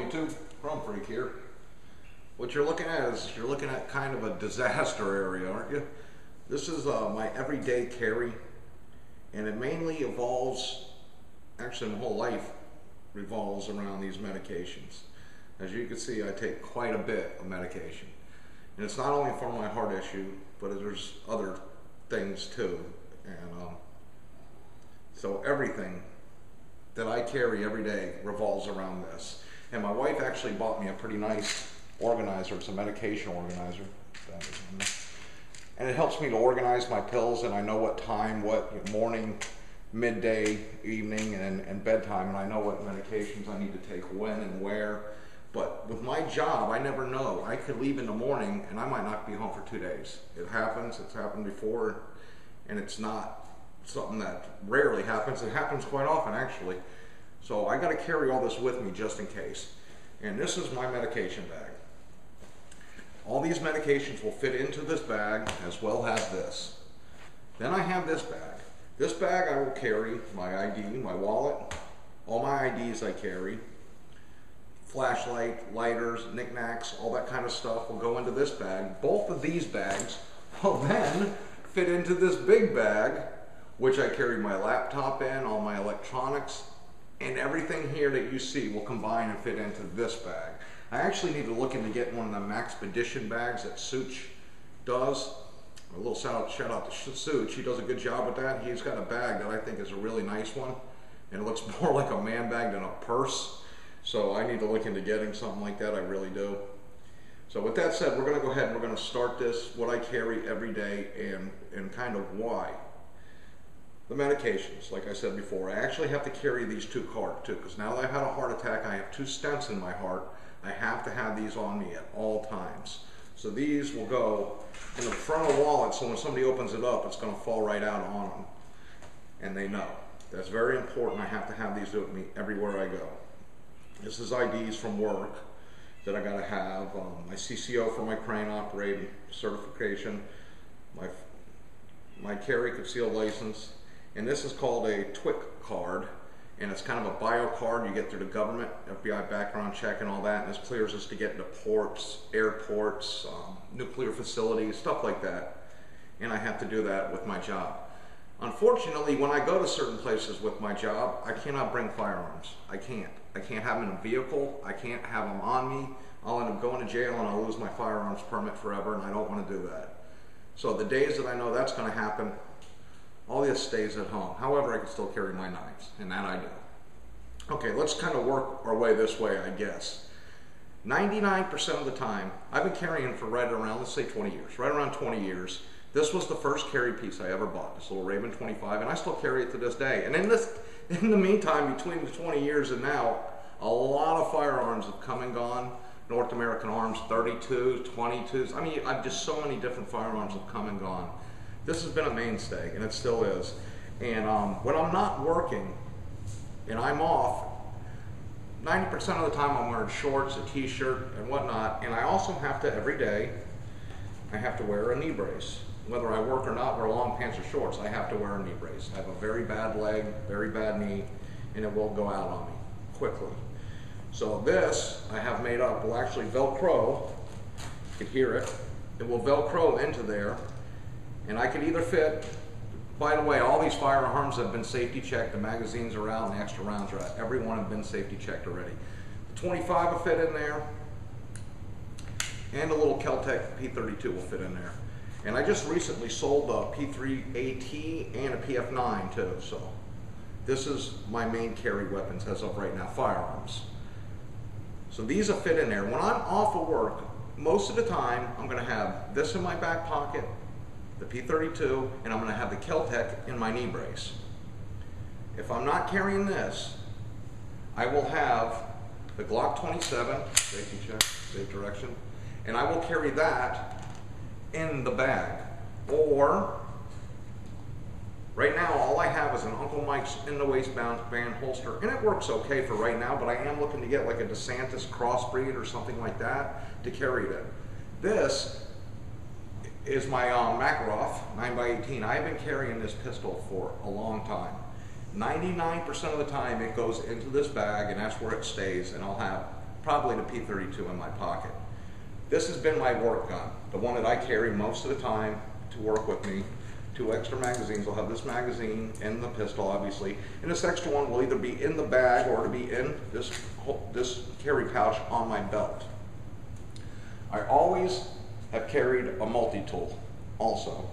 YouTube, Chrome Freak here. What you're looking at is, you're looking at kind of a disaster area, aren't you? This is my everyday carry, and it mainly evolves, actually my whole life revolves around these medications. As you can see, I take quite a bit of medication. And it's not only for my heart issue, but there's other things too. And so everything that I carry every day revolves around this. And my wife actually bought me a pretty nice organizer. It's a medication organizer. And it helps me to organize my pills, and I know what time, what morning, midday, evening, and bedtime, and I know what medications I need to take when and where. But with my job, I never know. I could leave in the morning and I might not be home for 2 days. It happens, it's happened before, and it's not something that rarely happens. It happens quite often, actually. So I gotta carry all this with me just in case. And this is my medication bag. All these medications will fit into this bag, as well as this. Then I have this bag. This bag I will carry my ID, my wallet, all my IDs I carry, flashlight, lighters, knickknacks, all that kind of stuff will go into this bag. Both of these bags will then fit into this big bag, which I carry my laptop in, all my electronics, and everything here that you see will combine and fit into this bag. I actually need to look into getting one of the Maxpedition bags that Such does. A little shout out to Such. He does a good job with that. He's got a bag that I think is a really nice one, and it looks more like a man bag than a purse. So I need to look into getting something like that. I really do. So with that said, we're going to go ahead and we're going to start this, what I carry every day, and kind of why. The medications, like I said before, I actually have to carry these 2 cards too, because now that I've had a heart attack, I have 2 stents in my heart. I have to have these on me at all times. So these will go in the front of the wallet, so when somebody opens it up, it's going to fall right out on them. And they know. That's very important. I have to have these with me everywhere I go. This is IDs from work that I got to have. My CCO for my crane operating certification, my carry concealed license, and this is called a TWIC card, and it's kind of a bio card you get through the government, FBI background check and all that, and this clears us to get into ports, airports, nuclear facilities, stuff like that, and I have to do that with my job. Unfortunately, when I go to certain places with my job, I cannot bring firearms. I can't have them in a vehicle. I can't have them on me. I'll end up going to jail and I'll lose my firearms permit forever, and I don't want to do that. So the days that I know that's going to happen, all this stays at home. However, I can still carry my knives, and that I do. Okay, let's kind of work our way this way, I guess. 99% of the time, I've been carrying for right around, let's say 20 years, right around 20 years. This was the first carry piece I ever bought, this little Raven 25, and I still carry it to this day. And in the meantime, between the 20 years and now, a lot of firearms have come and gone. North American Arms 32s, 22s. I mean, I've just so many different firearms have come and gone. This has been a mainstay, and it still is. And when I'm not working and I'm off, 90% of the time I'm wearing shorts, a t-shirt, and whatnot. And I also have to, every day, I have to wear a knee brace. Whether I work or not, wear long pants or shorts, I have to wear a knee brace. I have a very bad leg, very bad knee, and it will go out on me quickly. So this, I have made up, will actually Velcro, you can hear it, it will Velcro into there, and I could either fit, by the way, all these firearms have been safety checked, the magazines are out and the extra rounds are out. Every one have been safety checked already. The 25 will fit in there, and a little Kel-Tec P32 will fit in there. And I just recently sold a P3AT and a PF9 too, so this is my main carry weapons as of right now, firearms. So these will fit in there. When I'm off of work, most of the time I'm going to have this in my back pocket, the P32, and I'm going to have the Kel-Tec in my knee brace. If I'm not carrying this, I will have the Glock 27, safety check, safe direction, and I will carry that in the bag. Or right now all I have is an Uncle Mike's in the waistband holster, and it works okay for right now, but I am looking to get like a DeSantis crossbreed or something like that to carry it in. This is my Makarov 9x18. I've been carrying this pistol for a long time. 99% of the time it goes into this bag, and that's where it stays, and I'll have probably the P32 in my pocket. This has been my work gun, the one that I carry most of the time to work with me. 2 extra magazines. I'll have this magazine and the pistol, obviously, and this extra one will either be in the bag or to be in this carry pouch on my belt. I always have carried a multi-tool also.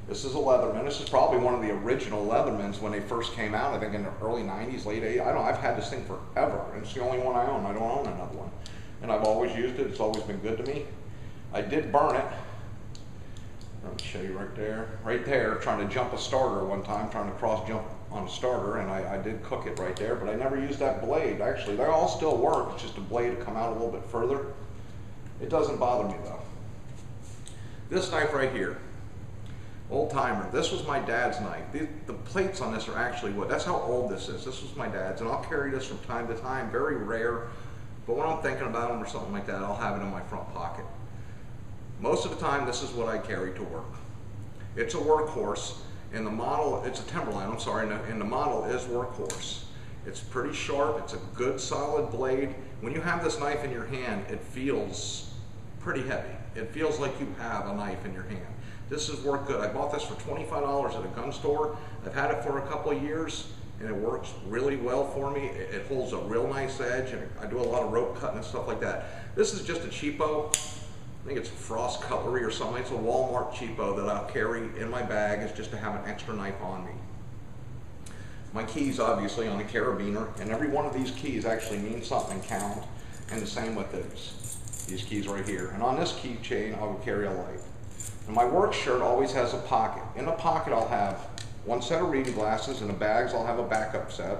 This is a Leatherman. This is probably one of the original Leathermans when they first came out, I think in the early 90s, late 80s. I don't know, I've had this thing forever, and it's the only one I own. I don't own another one. And I've always used it. It's always been good to me. I did burn it. Let me show you right there, trying to jump a starter one time, trying to cross jump on a starter, and I did cook it right there, but I never used that blade. Actually, they all still work. It's just a blade to come out a little bit further. It doesn't bother me though. This knife right here, old timer. This was my dad's knife. The plates on this are actually wood. That's how old this is. This was my dad's, and I'll carry this from time to time. Very rare, but when I'm thinking about them or something like that, I'll have it in my front pocket. Most of the time, this is what I carry to work. It's a workhorse, and the model, it's a Timberline, I'm sorry, and the model is workhorse. It's pretty sharp. It's a good solid blade. When you have this knife in your hand, it feels pretty heavy. It feels like you have a knife in your hand. This has worked good. I bought this for $25 at a gun store. I've had it for a couple of years, and it works really well for me. It holds a real nice edge, and I do a lot of rope cutting and stuff like that. This is just a cheapo. I think it's Frost Cutlery or something. It's a Walmart cheapo that I'll carry in my bag. It's just to have an extra knife on me. My keys, obviously, on a carabiner, and every one of these keys actually means something, count, and the same with these keys right here. And on this keychain, I will carry a light. And my work shirt always has a pocket. In the pocket, I'll have one set of reading glasses. In the bags, I'll have a backup set.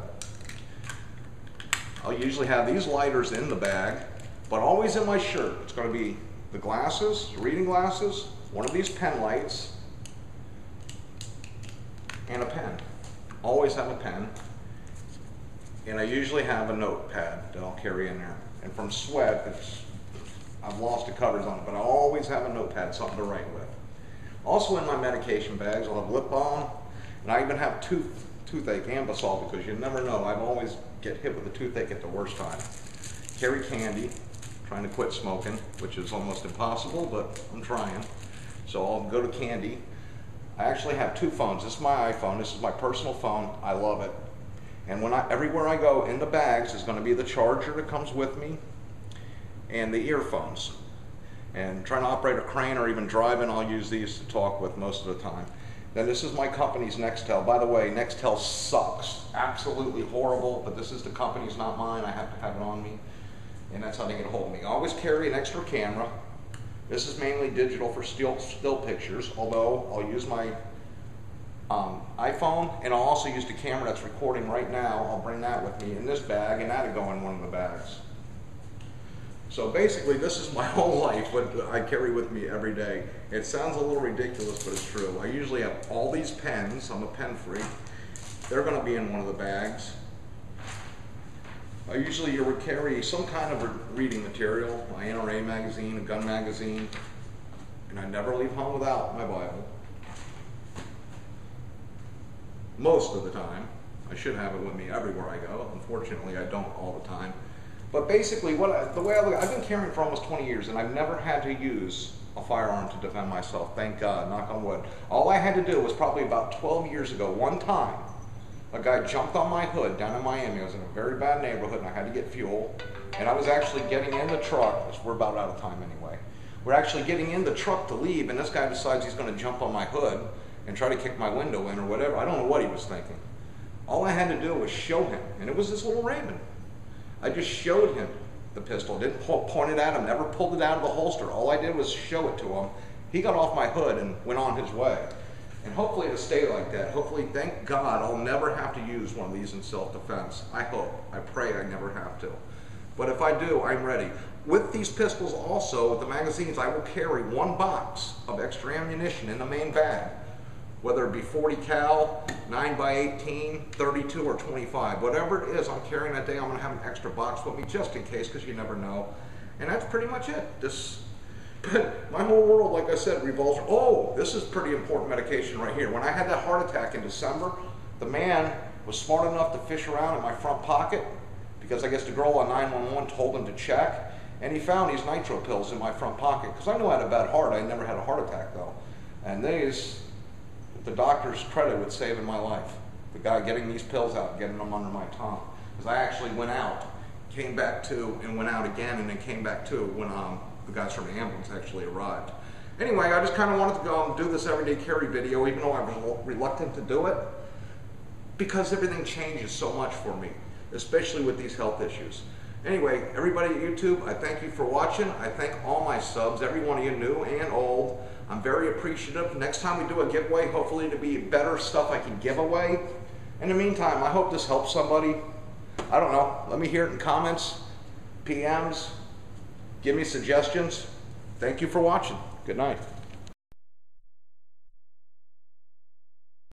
I'll usually have these lighters in the bag, but always in my shirt. It's going to be the glasses, reading glasses, one of these pen lights, and a pen. Always have a pen. And I usually have a notepad that I'll carry in there. And from sweat, I've lost the covers on it, but I always have a notepad, something to write with. Also in my medication bags, I'll have lip balm, and I even have toothache and Basalt, because you never know. I always get hit with a toothache at the worst time. Carry candy, trying to quit smoking, which is almost impossible, but I'm trying. So I'll go to candy. I actually have 2 phones. This is my iPhone. This is my personal phone. I love it. And everywhere I go in the bags is going to be the charger that comes with me and the earphones. And trying to operate a crane or even driving, I'll use these to talk with most of the time. Then this is my company's Nextel. By the way, Nextel sucks. Absolutely horrible, but this is the company's, not mine. I have to have it on me, and that's how they get a hold of me. I always carry an extra camera. This is mainly digital for still pictures, although I'll use my iPhone, and I'll also use the camera that's recording right now. I'll bring that with me in this bag, and that'll go in one of the bags. So basically, this is my whole life, what I carry with me every day. It sounds a little ridiculous, but it's true. I usually have all these pens. I'm a pen freak. They're going to be in one of the bags. I usually carry some kind of reading material, my NRA magazine, a gun magazine, and I never leave home without my Bible. Most of the time. I should have it with me everywhere I go. Unfortunately, I don't all the time. But basically, the way I look, I've been carrying for almost 20 years, and I've never had to use a firearm to defend myself. Thank God, knock on wood. All I had to do was probably about 12 years ago, one time, a guy jumped on my hood down in Miami. I was in a very bad neighborhood, and I had to get fuel. And I was actually getting in the truck, which we're about out of time anyway. We're actually getting in the truck to leave, and this guy decides he's going to jump on my hood and try to kick my window in or whatever. I don't know what he was thinking. All I had to do was show him, and it was this little Raymond. I just showed him the pistol, didn't point it at him, never pulled it out of the holster. All I did was show it to him. He got off my hood and went on his way. And hopefully it'll stay like that. Hopefully, thank God, I'll never have to use one of these in self-defense. I hope. I pray I never have to. But if I do, I'm ready. With these pistols also, with the magazines, I will carry 1 box of extra ammunition in the main bag. Whether it be 40 cal, 9x18, 32, or 25. Whatever it is I'm carrying that day, I'm going to have an extra box with me just in case, because you never know. And that's pretty much it. My whole world, like I said, revolves. Oh, this is pretty important medication right here. When I had that heart attack in December, the man was smart enough to fish around in my front pocket, because I guess the girl on 911 told him to check, and he found these nitro pills in my front pocket, because I knew I had a bad heart. I never had a heart attack though. And these, the doctor's credit with saving my life. The guy getting these pills out, getting them under my tongue. Because I actually went out, came back to, and went out again, and then came back to when the guys from the ambulance actually arrived. Anyway, I just kind of wanted to go and do this everyday carry video, even though I was reluctant to do it, because everything changes so much for me, especially with these health issues. Anyway, everybody at YouTube, I thank you for watching. I thank all my subs, every one of you, new and old. I'm very appreciative. Next time we do a giveaway, hopefully it'll be better stuff I can give away. In the meantime, I hope this helps somebody. I don't know. Let me hear it in comments, PMs. Give me suggestions. Thank you for watching. Good night.